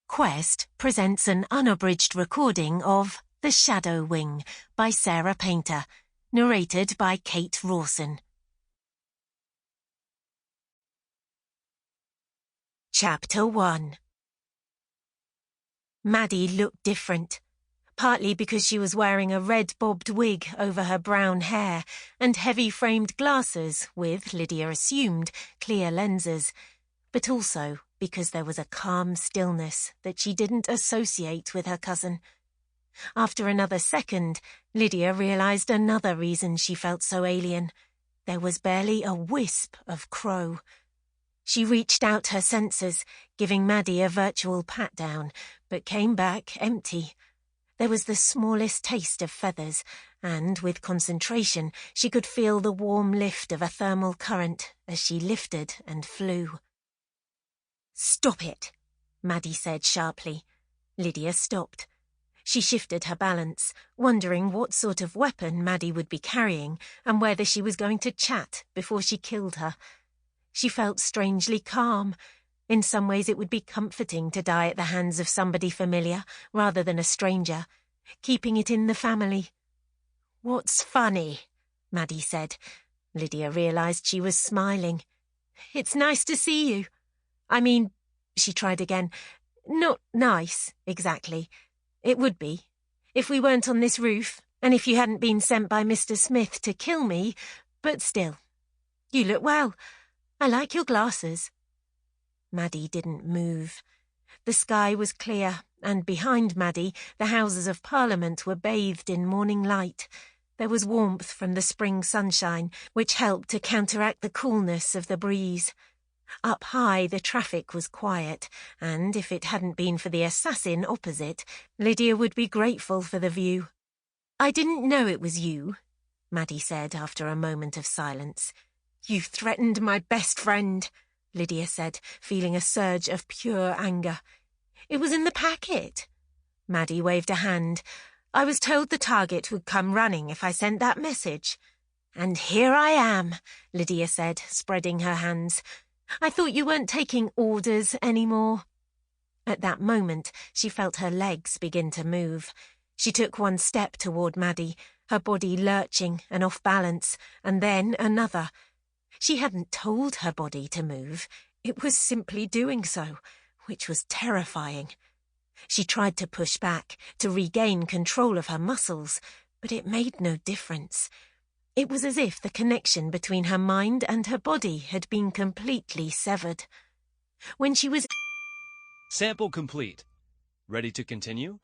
Quest presents an unabridged recording of The Shadow Wing by Sarah Painter, narrated by Kate Rawson. Chapter 1. Maddie looked different, partly because she was wearing a red bobbed wig over her brown hair and heavy-framed glasses with, Lydia assumed, clear lenses, but also because there was a calm stillness that she didn't associate with her cousin. After another second, Lydia realised another reason she felt so alien. There was barely a wisp of crow. She reached out her senses, giving Maddie a virtual pat-down, but came back empty. There was the smallest taste of feathers, and with concentration she could feel the warm lift of a thermal current as she lifted and flew. "Stop it," Maddie said sharply. Lydia stopped. She shifted her balance, wondering what sort of weapon Maddie would be carrying and whether she was going to chat before she killed her. She felt strangely calm. In some ways it would be comforting to die at the hands of somebody familiar rather than a stranger, keeping it in the family. "What's funny?" Maddie said. Lydia realised she was smiling. "It's nice to see you. I mean," she tried again, "not nice, exactly. It would be, if we weren't on this roof, and if you hadn't been sent by Mr. Smith to kill me, but still. You look well. I like your glasses." Maddie didn't move. The sky was clear, and behind Maddie, the Houses of Parliament were bathed in morning light. There was warmth from the spring sunshine, which helped to counteract the coolness of the breeze. Up high, the traffic was quiet, and if it hadn't been for the assassin opposite, Lydia would be grateful for the view. "I didn't know it was you," Maddie said after a moment of silence. "You threatened my best friend," Lydia said, feeling a surge of pure anger. "It was in the packet." Maddie waved a hand. "I was told the target would come running if I sent that message." "And here I am," Lydia said, spreading her hands. "I thought you weren't taking orders anymore." At that moment, she felt her legs begin to move. She took one step toward Maddie, her body lurching and off balance, and then another. She hadn't told her body to move. It was simply doing so, which was terrifying. She tried to push back, to regain control of her muscles, but it made no difference. It was as if the connection between her mind and her body had been completely severed. When she was... Sample complete. Ready to continue?